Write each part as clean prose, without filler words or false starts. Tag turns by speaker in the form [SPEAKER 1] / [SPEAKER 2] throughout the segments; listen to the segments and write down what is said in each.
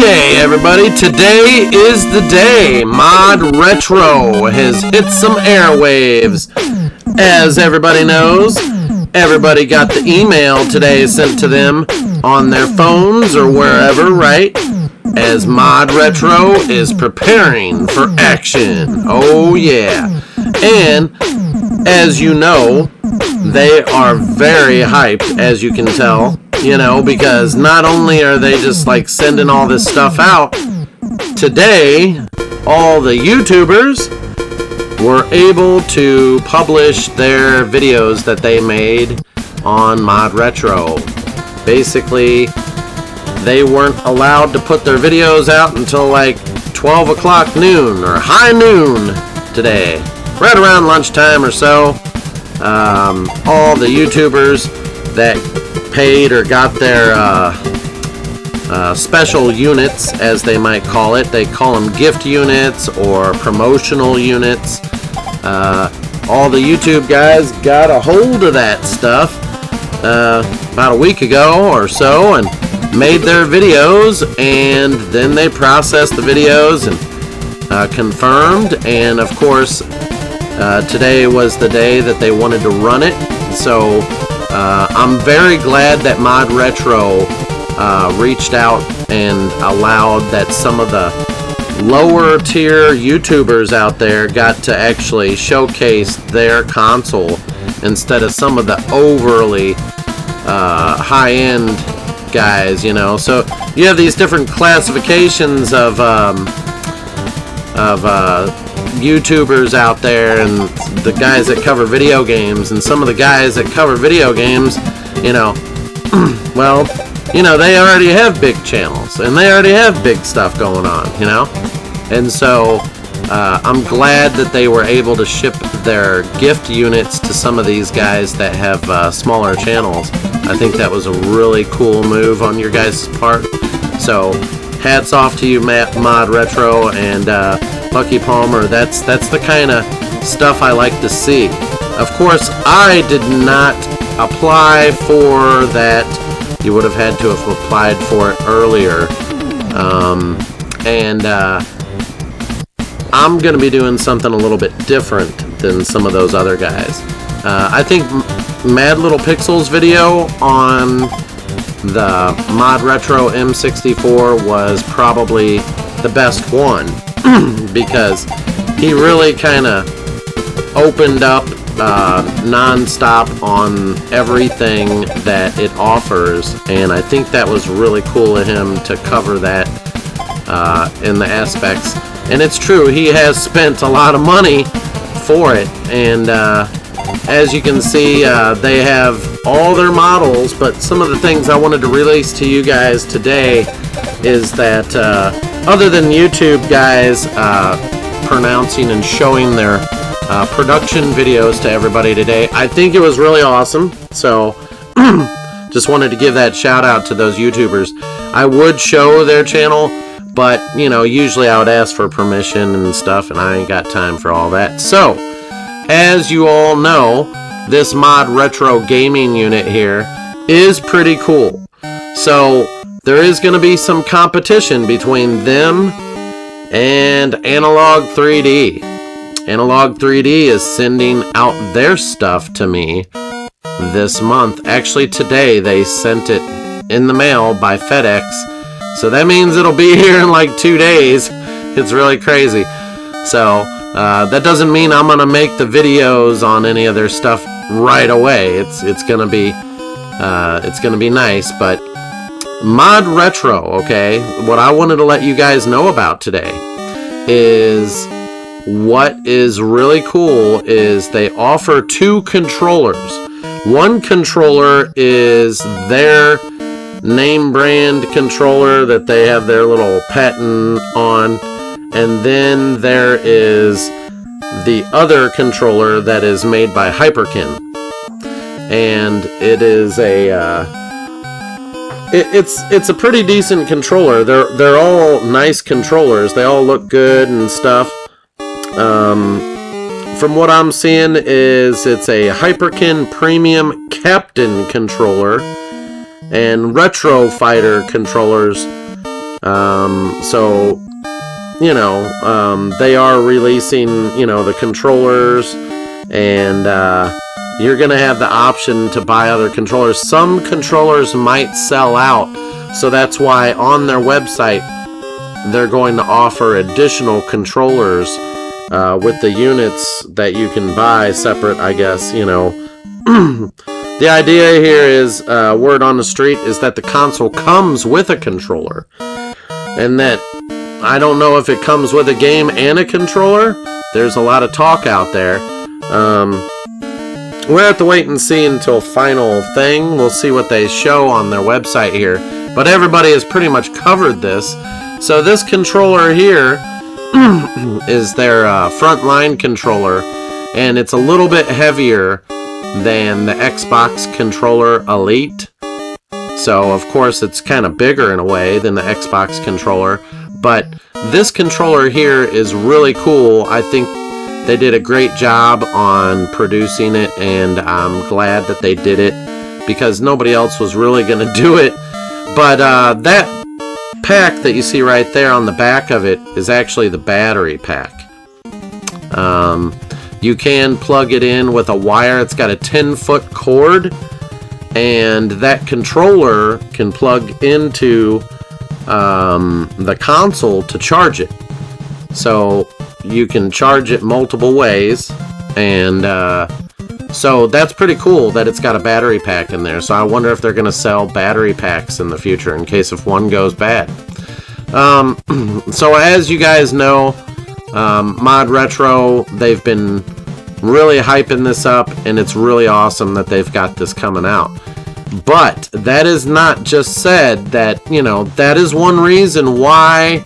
[SPEAKER 1] Okay, everybody, today is the day. Mod Retro has hit some airwaves. As everybody knows, everybody got the email today sent to them on their phones or wherever, right? As Mod Retro is preparing for action. Oh, yeah. And, as you know, they are very hyped, as you can tell. You know, because not only are they just like sending all this stuff out, today all the YouTubers were able to publish their videos that they made on Mod Retro. Basically, they weren't allowed to put their videos out until like 12 o'clock noon or high noon today, right around lunchtime or so. All the YouTubers that paid or got their special units, as they might call it. They call them gift units or promotional units. All the YouTube guys got a hold of that stuff about a week ago or so and made their videos, and then they processed the videos and confirmed. And of course, today was the day that they wanted to run it. So I'm very glad that Mod Retro reached out and allowed that some of the lower tier YouTubers out there got to actually showcase their console instead of some of the overly high-end guys, you know. So you have these different classifications of YouTubers out there, and the guys that cover video games, and some of the guys that cover video games, you know, well, you know, they already have big channels and they already have big stuff going on, you know. And so I'm glad that they were able to ship their gift units to some of these guys that have smaller channels. I think that was a really cool move on your guys' part. So hats off to you, Mod Retro and Lucky Palmer. That's the kind of stuff I like to see. Of course, I did not apply for that. You would have had to have applied for it earlier. I'm going to be doing something a little bit different than some of those other guys. I think Mad Little Pixel's video on the Mod Retro M64 was probably the best one. Because he really kind of opened up non-stop on everything that it offers, and I think that was really cool of him to cover that in the aspects. And it's true, he has spent a lot of money for it, and as you can see, they have all their models. But some of the things I wanted to release to you guys today is that other than YouTube guys pronouncing and showing their production videos to everybody today, I think it was really awesome. So just wanted to give that shout out to those YouTubers. I would show their channel, but you know, usually I would ask for permission and stuff, and I ain't got time for all that. So as you all know, this Mod Retro gaming unit here is pretty cool. So there is going to be some competition between them and Analog 3D. Analog 3D is sending out their stuff to me this month. Actually, today they sent it in the mail by FedEx. So that means it'll be here in like 2 days. It's really crazy. So that doesn't mean I'm going to make the videos on any of their stuff right away. It's going to be nice, but Mod Retro, okay, what I wanted to let you guys know about today is what is really cool is they offer 2 controllers. One controller is their name brand controller that they have their little patent on, and then there is the other controller that is made by Hyperkin, and it is a it's a pretty decent controller. They're all nice controllers. They all look good and stuff. From what I'm seeing is it's a Hyperkin Premium Captain controller, and Retro Fighter controllers So, you know, they are releasing, you know, the controllers, and you're going to have the option to buy other controllers. Some controllers might sell out, so that's why on their website they're going to offer additional controllers with the units that you can buy separate, I guess, you know. The idea here is, word on the street is that the console comes with a controller, and that I don't know if it comes with a game and a controller. There's a lot of talk out there. We'll have to wait and see until final thing. We'll see what they show on their website here. But everybody has pretty much covered this. So this controller here is their frontline controller, and it's a little bit heavier than the Xbox controller Elite. So of course it's kind of bigger in a way than the Xbox controller. But this controller here is really cool. I think they did a great job on producing it, and I'm glad that they did it because nobody else was really going to do it. But that pack that you see right there on the back of it is actually the battery pack. You can plug it in with a wire. It's got a 10-foot cord, and that controller can plug into the console to charge it. So you can charge it multiple ways, and so that's pretty cool that it's got a battery pack in there. So I wonder if they're going to sell battery packs in the future in case if one goes bad. So as you guys know, Mod Retro, they've been really hyping this up, and it's really awesome that they've got this coming out. But that is not just said that, you know, that is one reason why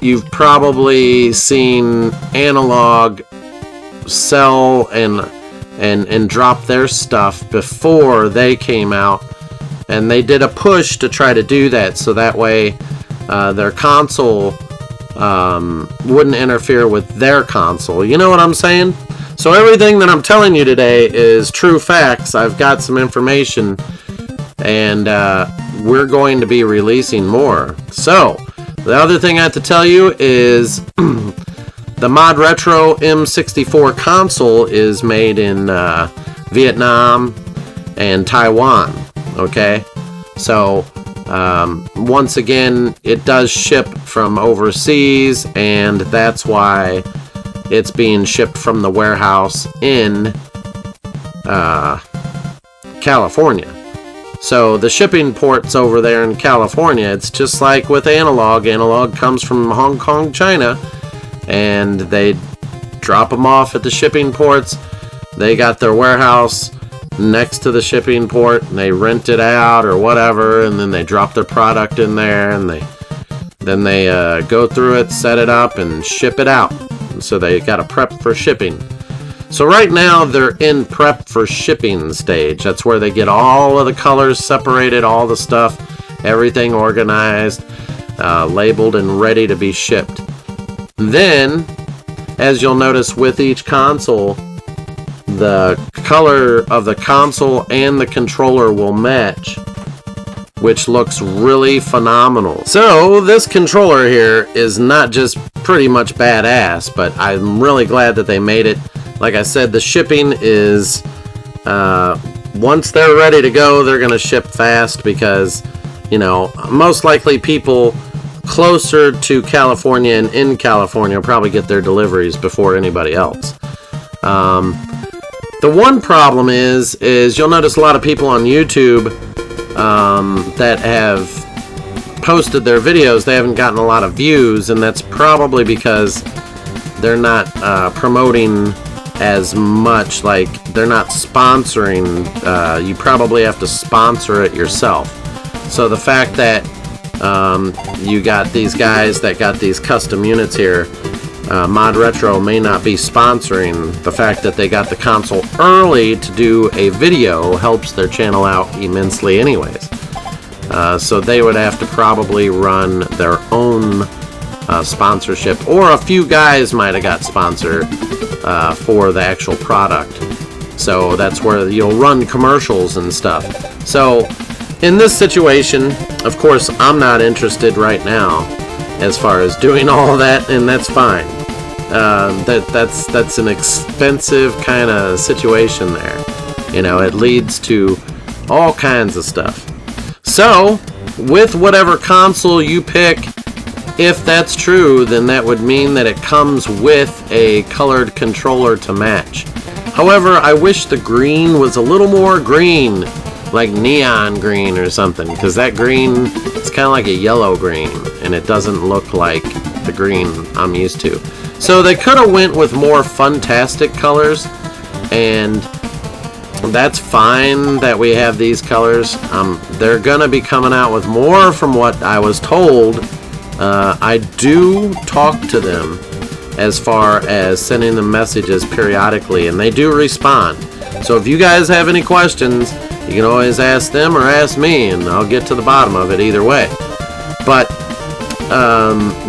[SPEAKER 1] you've probably seen Analog sell and drop their stuff before they came out, and they did a push to try to do that so that way their console wouldn't interfere with their console. You know what I'm saying? So everything that I'm telling you today is true facts. I've got some information, and we're going to be releasing more. So the other thing I have to tell you is the Mod Retro M64 console is made in Vietnam and Taiwan. Okay, so once again, it does ship from overseas, and that's why it's being shipped from the warehouse in California. So the shipping ports over there in California, it's just like with Analog. Analog comes from Hong Kong, China, and they drop them off at the shipping ports. They got their warehouse next to the shipping port, and they rent it out or whatever, and then they drop their product in there, and then they go through it, set it up, and ship it out. So they got to prep for shipping. So right now they're in prep for shipping stage. That's where they get all of the colors separated, all the stuff, everything organized, labeled, and ready to be shipped. Then, as you'll notice with each console, the color of the console and the controller will match, which looks really phenomenal. So this controller here is not just pretty much badass, but I'm really glad that they made it. Like I said, the shipping is, once they're ready to go, they're going to ship fast because, you know, most likely people closer to California and in California will probably get their deliveries before anybody else. The one problem is you'll notice a lot of people on YouTube that have posted their videos, they haven't gotten a lot of views, and that's probably because they're not promoting as much. Like, they're not sponsoring. You probably have to sponsor it yourself. So the fact that you got these guys that got these custom units here, Mod Retro may not be sponsoring. The fact that they got the console early to do a video helps their channel out immensely anyways. So they would have to probably run their own sponsorship, or a few guys might have got sponsored for the actual product. So that's where you'll run commercials and stuff. So in this situation, of course, I'm not interested right now as far as doing all that, and that's fine. That's an expensive kind of situation there. You know, it leads to all kinds of stuff. So, with whatever console you pick, if that's true, then that would mean that it comes with a colored controller to match. However, I wish the green was a little more green, like neon green or something, because that green is kind of like a yellow green, and it doesn't look like the green I'm used to. So they could have went with more fantastic colors, and that's fine that we have these colors. They're gonna be coming out with more from what I was told. I do talk to them as far as sending them messages periodically, and they do respond. So if you guys have any questions, you can always ask them or ask me, and I'll get to the bottom of it either way. But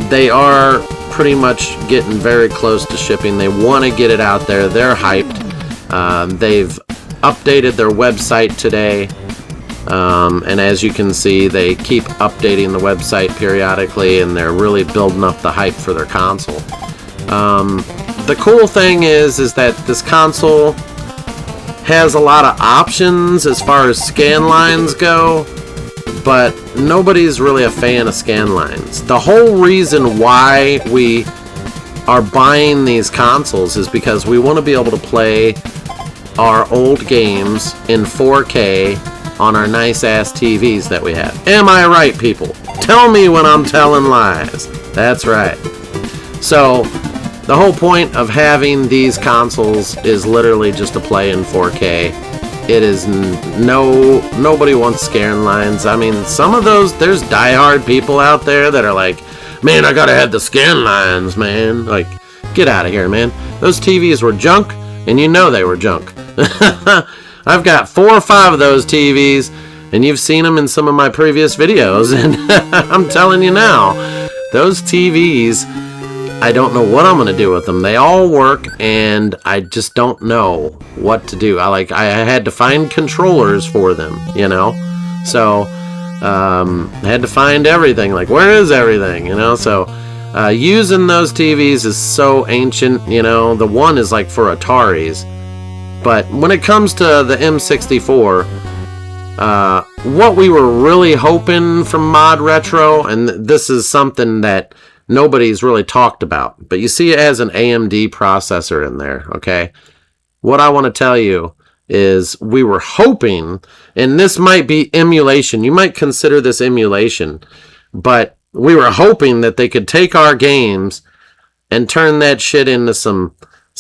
[SPEAKER 1] they are pretty much getting very close to shipping. They want to get it out there. They're hyped. They've updated their website today, and as you can see, they keep updating the website periodically, and they're really building up the hype for their console. The cool thing is that this console has a lot of options as far as scan lines go, but nobody's really a fan of scan lines. The whole reason why we are buying these consoles is because we want to be able to play our old games in 4K on our nice ass TVs that we have. Am I right, people? Tell me when I'm telling lies. That's right. So the whole point of having these consoles is literally just to play in 4K. It is nobody wants scan lines. I mean, some of those, there's diehard people out there that are like, man, I gotta have the scan lines, man. Like, get out of here, man. Those TVs were junk, and you know they were junk. I've got 4 or 5 of those TVs, and you've seen them in some of my previous videos, and I'm telling you now, those TVs, I don't know what I'm going to do with them. They all work, and I just don't know what to do. I had to find controllers for them, you know? So, I had to find everything. Like, where is everything, you know? So, using those TVs is so ancient, you know? The one is like for Ataris. But when it comes to the M64, what we were really hoping from Mod Retro, and this is something that nobody's really talked about, but you see it has an AMD processor in there, okay? What I want to tell you is we were hoping, and this might be emulation, you might consider this emulation, but we were hoping that they could take our games and turn that shit into some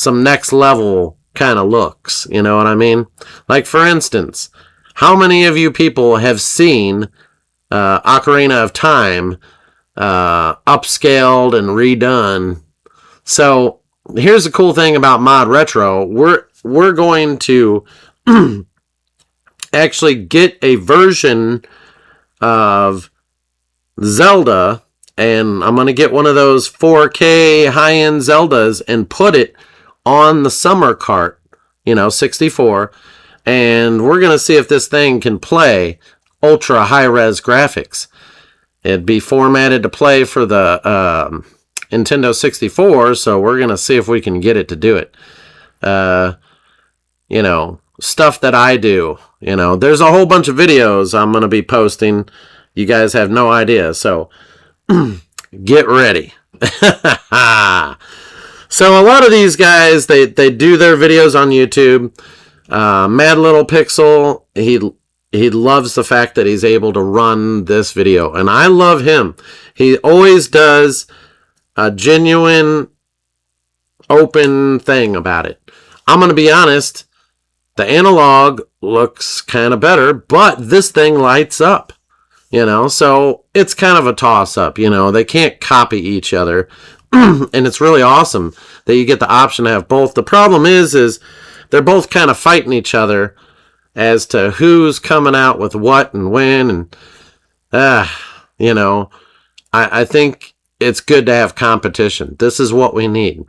[SPEAKER 1] next level kind of looks, you know what I mean? Like, for instance, how many of you people have seen Ocarina of Time upscaled and redone? So here's the cool thing about Mod Retro. We're going to actually get a version of Zelda, and I'm going to get one of those 4K high-end Zeldas and put it on the summer cart, you know, 64, and we're going to see if this thing can play ultra high-res graphics. It'd be formatted to play for the Nintendo 64, so we're going to see if we can get it to do it. You know, stuff that I do. You know, there's a whole bunch of videos I'm going to be posting. You guys have no idea, so get ready. So a lot of these guys, they do their videos on YouTube. Mad Little Pixel, he loves the fact that he's able to run this video, and I love him. He always does a genuine, open thing about it. I'm going to be honest, the analog looks kind of better, but this thing lights up, you know, so it's kind of a toss-up, you know. They can't copy each other, and it's really awesome that you get the option to have both. The problem is they're both kind of fighting each other as to who's coming out with what and when, and you know, I think it's good to have competition. This is what we need.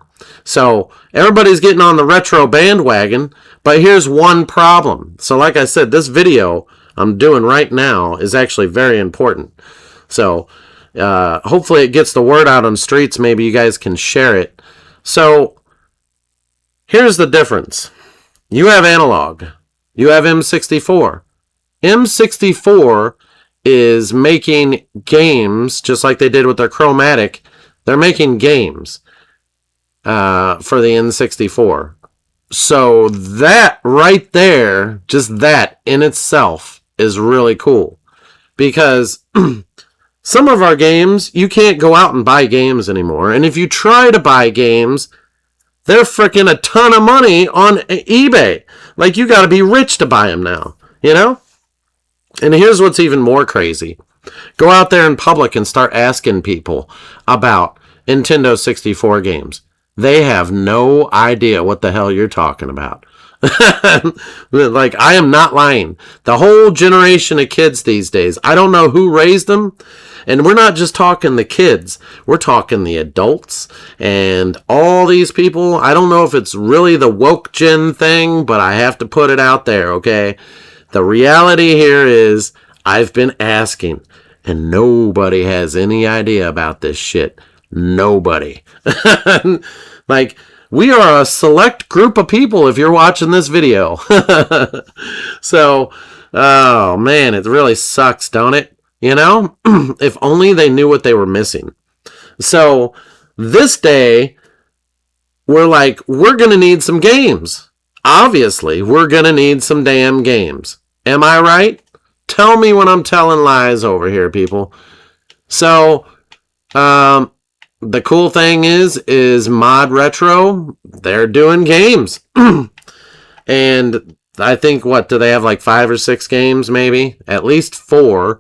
[SPEAKER 1] So everybody's getting on the retro bandwagon, but here's one problem. So like I said, this video, I'm doing right now is actually very important. So hopefully it gets the word out on the streets. Maybe you guys can share it. So here's the difference. You have analog. You have M64. M64 is making games just like they did with their Chromatic. They're making games for the N64. So that right there, just that in itself is really cool. Because some of our games, you can't go out and buy games anymore. And if you try to buy games, they're freaking a ton of money on eBay. Like, you got to be rich to buy them now, you know? And here's what's even more crazy. Go out there in public and start asking people about Nintendo 64 games. They have no idea what the hell you're talking about. Like, I am not lying. The whole generation of kids these days, I don't know who raised them. And we're not just talking the kids. We're talking the adults and all these people. I don't know if it's really the woke gen thing, but I have to put it out there, okay? The reality here is I've been asking, and nobody has any idea about this shit. Nobody. Like, we are a select group of people if you're watching this video. So, oh man, it really sucks, don't it? You know, if only they knew what they were missing. So this day, we're like, we're going to need some games. Obviously, we're going to need some damn games. Am I right? Tell me when I'm telling lies over here, people. So, the cool thing is Mod Retro, they're doing games. And I think, what, do they have like 5 or 6 games maybe? At least 4.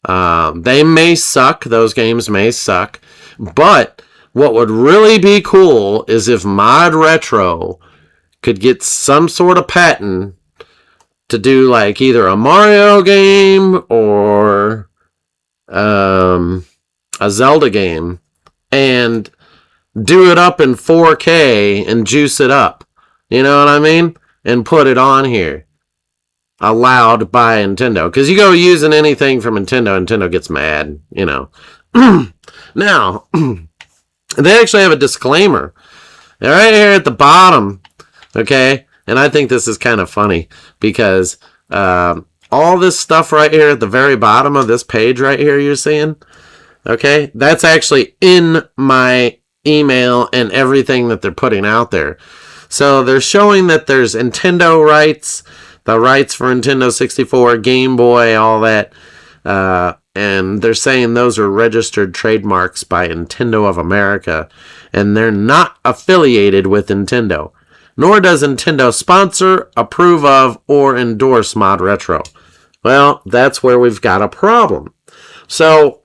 [SPEAKER 1] They may suck. Those games may suck. But what would really be cool is if Mod Retro could get some sort of patent to do like either a Mario game or a Zelda game and do it up in 4K and juice it up. You know what I mean? And put it on here. Allowed by Nintendo. Because you go using anything from Nintendo gets mad, you know. Now, they actually have a disclaimer. Right here at the bottom, okay? And I think this is kind of funny because all this stuff right here at the very bottom of this page right here you're seeing, okay? That's actually in my email and everything that they're putting out there. So they're showing that there's Nintendo rights, the rights for Nintendo 64, Game Boy, all that. And they're saying those are registered trademarks by Nintendo of America. And they're not affiliated with Nintendo. Nor does Nintendo sponsor, approve of, or endorse Mod Retro. Well, that's where we've got a problem. So,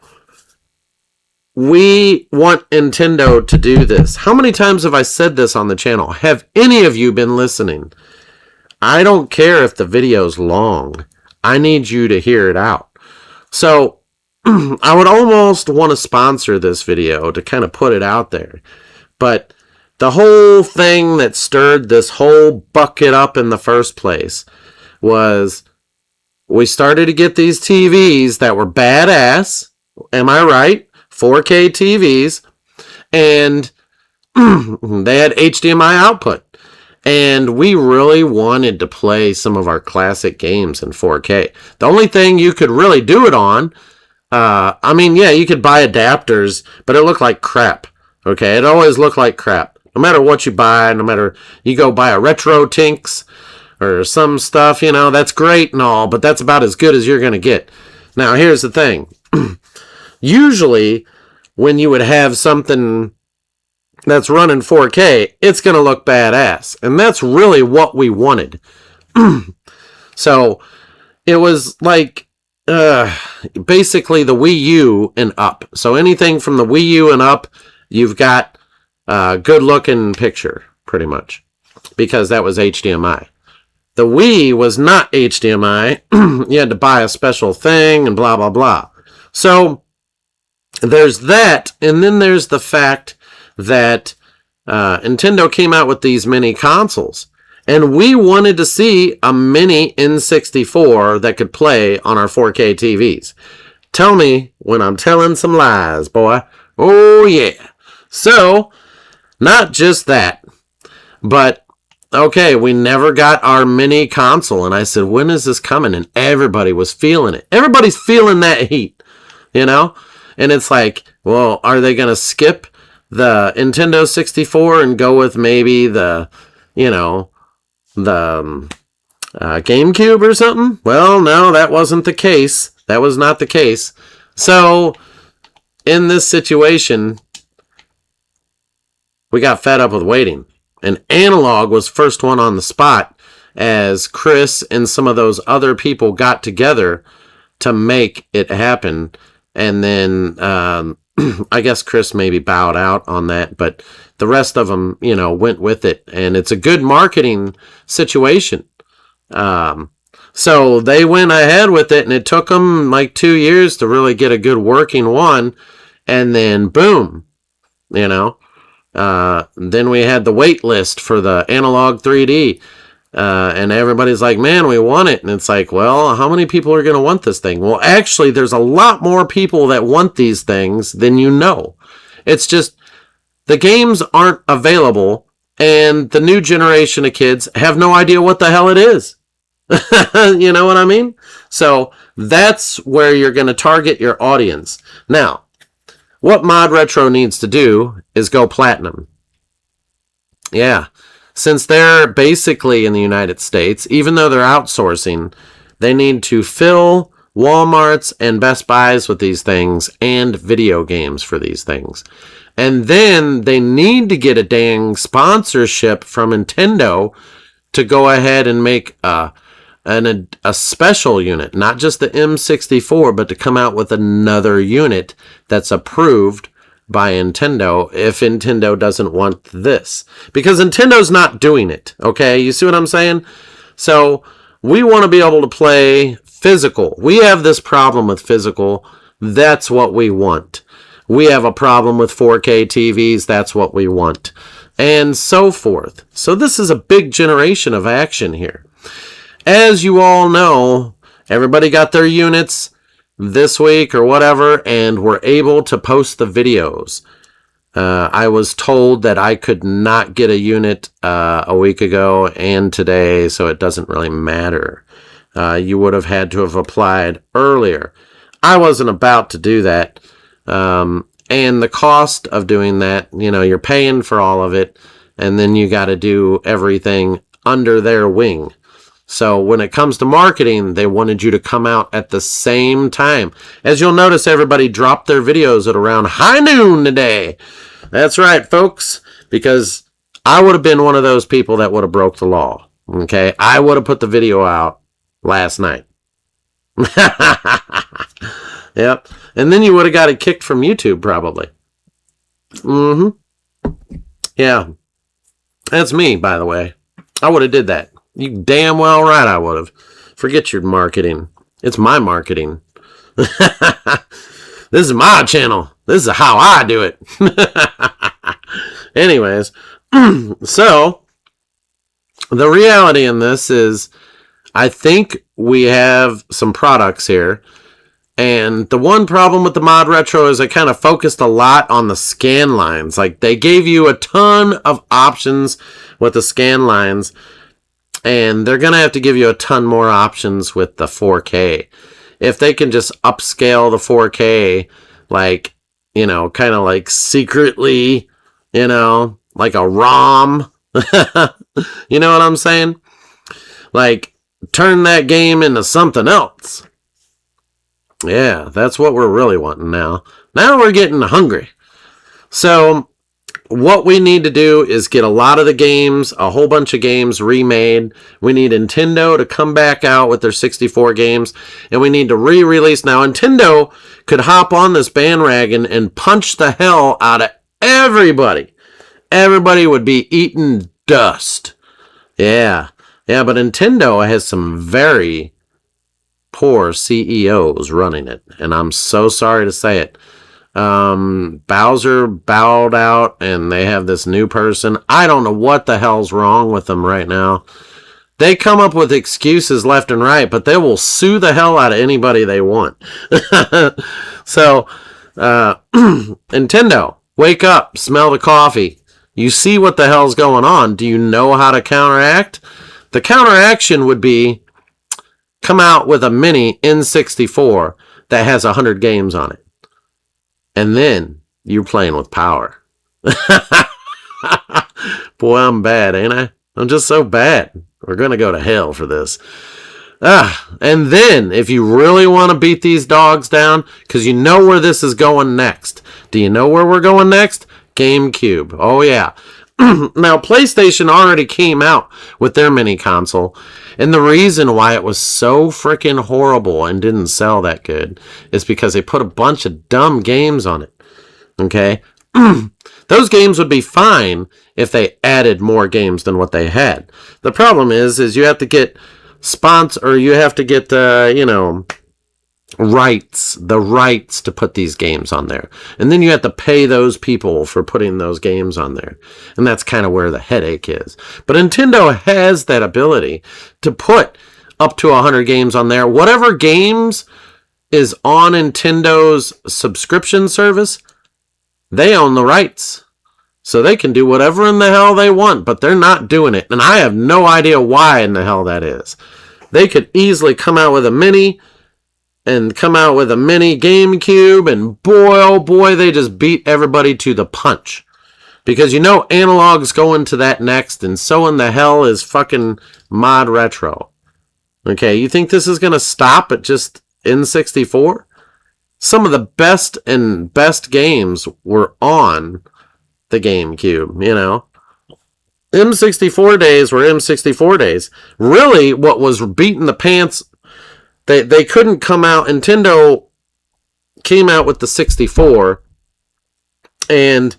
[SPEAKER 1] we want Nintendo to do this. How many times have I said this on the channel? Have any of you been listening? I don't care if the video's long. I need you to hear it out. So, I would almost want to sponsor this video to kind of put it out there. But the whole thing that stirred this whole bucket up in the first place was we started to get these TVs that were badass. Am I right? 4K TVs. And they had HDMI output. And we really wanted to play some of our classic games in 4K. The only thing you could really do it on, I mean, yeah, you could buy adapters, but it looked like crap. Okay, it always looked like crap. No matter what you buy, no matter, you go buy a Retro Tinks or some stuff, you know, that's great and all, but that's about as good as you're going to get. Now, here's the thing. Usually, when you would have something that's running 4K, it's going to look badass. And that's really what we wanted. So, it was like, basically the Wii U and up. So, anything from the Wii U and up, you've got a good-looking picture, pretty much. Because that was HDMI. The Wii was not HDMI. You had to buy a special thing and blah, blah, blah. So, there's that. And then there's the fact that Nintendo came out with these mini consoles. And we wanted to see a mini N64 that could play on our 4K TVs. Tell me when I'm telling some lies, boy. Oh, yeah. So, not just that, but, okay, we never got our mini console. And I said, when is this coming? And everybody was feeling it. Everybody's feeling that heat, you know? And it's like, well, are they going to skip the Nintendo 64 and go with maybe the, you know, the GameCube or something? Well, no, that wasn't the case. That was not the case. So, in this situation, we got fed up with waiting. And Analog was first one on the spot as Chris and some of those other people got together to make it happen. And then I guess Chris maybe bowed out on that, but the rest of them, you know, went with it. And it's a good marketing situation. So they went ahead with it, and it took them like 2 years to really get a good working one. And then boom, you know, then we had the wait list for the Analog 3D. And everybody's like, man, we want it. And it's like, well, how many people are going to want this thing? Well, actually, there's a lot more people that want these things than you know. It's just the games aren't available, and the new generation of kids have no idea what the hell it is. You know what I mean? So that's where you're going to target your audience. Now, what Mod Retro needs to do is go platinum. Yeah. Since they're basically in the United States, even though they're outsourcing, they need to fill Walmarts and Best Buys with these things and video games for these things. And then they need to get a dang sponsorship from Nintendo to go ahead and make a special unit, not just the M64, but to come out with another unit that's approved by Nintendo if Nintendo doesn't want this. Because Nintendo's not doing it, okay? You see what I'm saying? So we want to be able to play physical. We have this problem with physical. That's what we want. We have a problem with 4K TVs. That's what we want. And so forth. So this is a big generation of action here. As you all know, everybody got their units this week or whatever, and were able to post the videos. I was told that I could not get a unit a week ago and today, so it doesn't really matter. You would have had to have applied earlier. I wasn't about to do that. And the cost of doing that, you know, you're paying for all of it, and then you got to do everything under their wing. So when it comes to marketing, they wanted you to come out at the same time. As you'll notice, everybody dropped their videos at around high noon today. That's right, folks, because I would have been one of those people that would have broke the law. Okay, I would have put the video out last night. Yep, and then you would have got it kicked from YouTube probably. Yeah, that's me, by the way. I would have did that. You damn well right I would have. Forget your marketing. It's my marketing. This is my channel. This is how I do it. Anyways, so the reality in this is I think we have some products here. And the one problem with the Mod Retro is I kind of focused a lot on the scan lines. Like they gave you a ton of options with the scan lines. And they're going to have to give you a ton more options with the 4K. If they can just upscale the 4K, like, you know, kind of like secretly, you know, like a ROM. You know what I'm saying? Like, turn that game into something else. Yeah, that's what we're really wanting now. Now we're getting hungry. So what we need to do is get a lot of the games, a whole bunch of games remade. We need Nintendo to come back out with their 64 games, and we need to re-release. Now, Nintendo could hop on this bandwagon and punch the hell out of everybody. Everybody would be eating dust. Yeah, but Nintendo has some very poor CEOs running it, and I'm so sorry to say it. Bowser bowed out and they have this new person. I don't know what the hell's wrong with them right now. They come up with excuses left and right, but they will sue the hell out of anybody they want. So, Nintendo, wake up, smell the coffee. You see what the hell's going on. Do you know how to counteract? The counteraction would be come out with a mini N64 that has 100 games on it. And then you're playing with power. Boy, I'm bad, ain't I? I'm just so bad. We're going to go to hell for this. And then, if you really want to beat these dogs down, because you know where this is going next. Do you know where we're going next? GameCube. Oh, yeah. Now, PlayStation already came out with their mini console, and the reason why it was so freaking horrible and didn't sell that good is because they put a bunch of dumb games on it. Okay? Those games would be fine if they added more games than what they had. The problem is you have to get you have to get the rights to put these games on there. And then you have to pay those people for putting those games on there. And that's kind of where the headache is. But Nintendo has that ability to put up to 100 games on there. Whatever games is on Nintendo's subscription service, they own the rights. So they can do whatever in the hell they want, but they're not doing it. And I have no idea why in the hell that is. They could easily come out with a mini GameCube, and boy, oh boy, they just beat everybody to the punch. Because Analog's going to that next, and so in the hell is fucking Mod Retro. Okay, you think this is going to stop at just N64? Some of the best games were on the GameCube, M64 days were M64 days. Really, what was beating the pants, they couldn't come out. Nintendo came out with the 64, and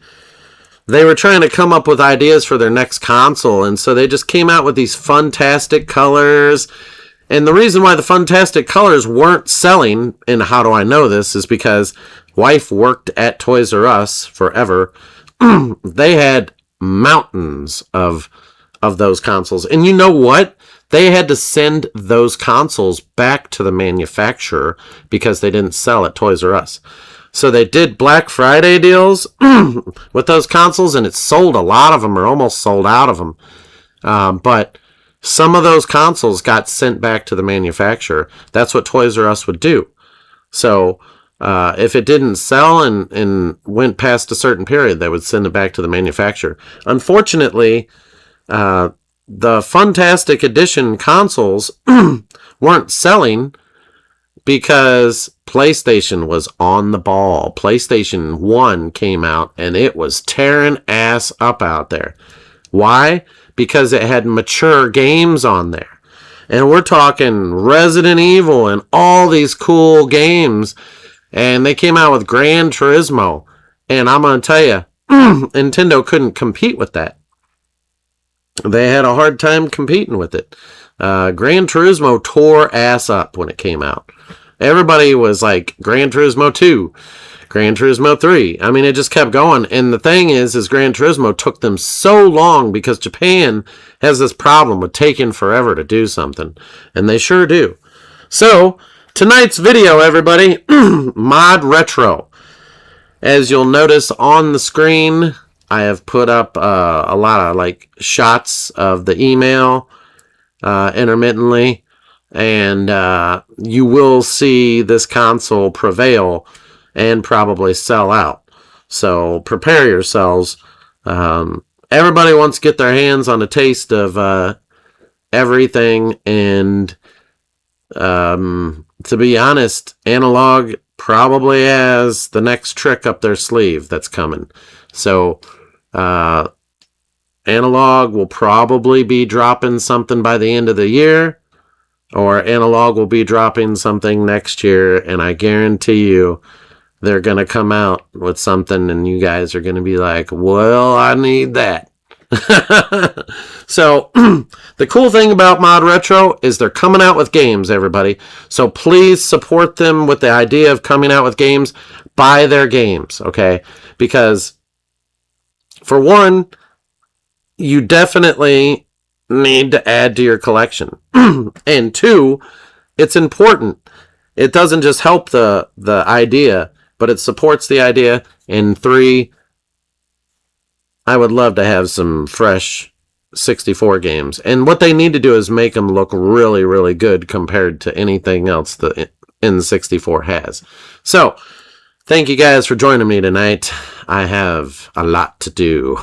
[SPEAKER 1] they were trying to come up with ideas for their next console, and so they just came out with these fantastic colors. And the reason why the fantastic colors weren't selling, and how do I know this, is because wife worked at Toys R Us forever. They had mountains of those consoles. And you know what? They had to send those consoles back to the manufacturer because they didn't sell at Toys R Us. So they did Black Friday deals with those consoles, and it sold a lot of them, or almost sold out of them. But some of those consoles got sent back to the manufacturer. That's what Toys R Us would do. So if it didn't sell and went past a certain period, they would send it back to the manufacturer. Unfortunately, the Fantastic Edition consoles weren't selling because PlayStation was on the ball. PlayStation 1 came out, and it was tearing ass up out there. Why? Because it had mature games on there. And we're talking Resident Evil and all these cool games. And they came out with Gran Turismo. And I'm going to tell you, Nintendo couldn't compete with that. They had a hard time competing with it. Gran Turismo tore ass up when it came out. Everybody was like, Gran Turismo 2, Gran Turismo 3. I mean, it just kept going. And the thing is Gran Turismo took them so long because Japan has this problem with taking forever to do something. And they sure do. So, tonight's video, everybody, Mod Retro. As you'll notice on the screen, I have put up a lot of shots of the email intermittently. And you will see this console prevail and probably sell out. So prepare yourselves. Everybody wants to get their hands on a taste of everything. And to be honest, Analog probably has the next trick up their sleeve that's coming. So Analog will probably be dropping something by the end of the year. Or Analog will be dropping something next year, and I guarantee you they're going to come out with something, and you guys are going to be like, well, I need that. So, the cool thing about Mod Retro is they're coming out with games, everybody. So please support them with the idea of coming out with games. buy their games, okay? Because, for one, you definitely need to add to your collection. And two, it's important. It doesn't just help the idea, but it supports the idea. And three, I would love to have some fresh 64 games. And what they need to do is make them look really, really good compared to anything else the N64 has. So, thank you guys for joining me tonight. I have a lot to do.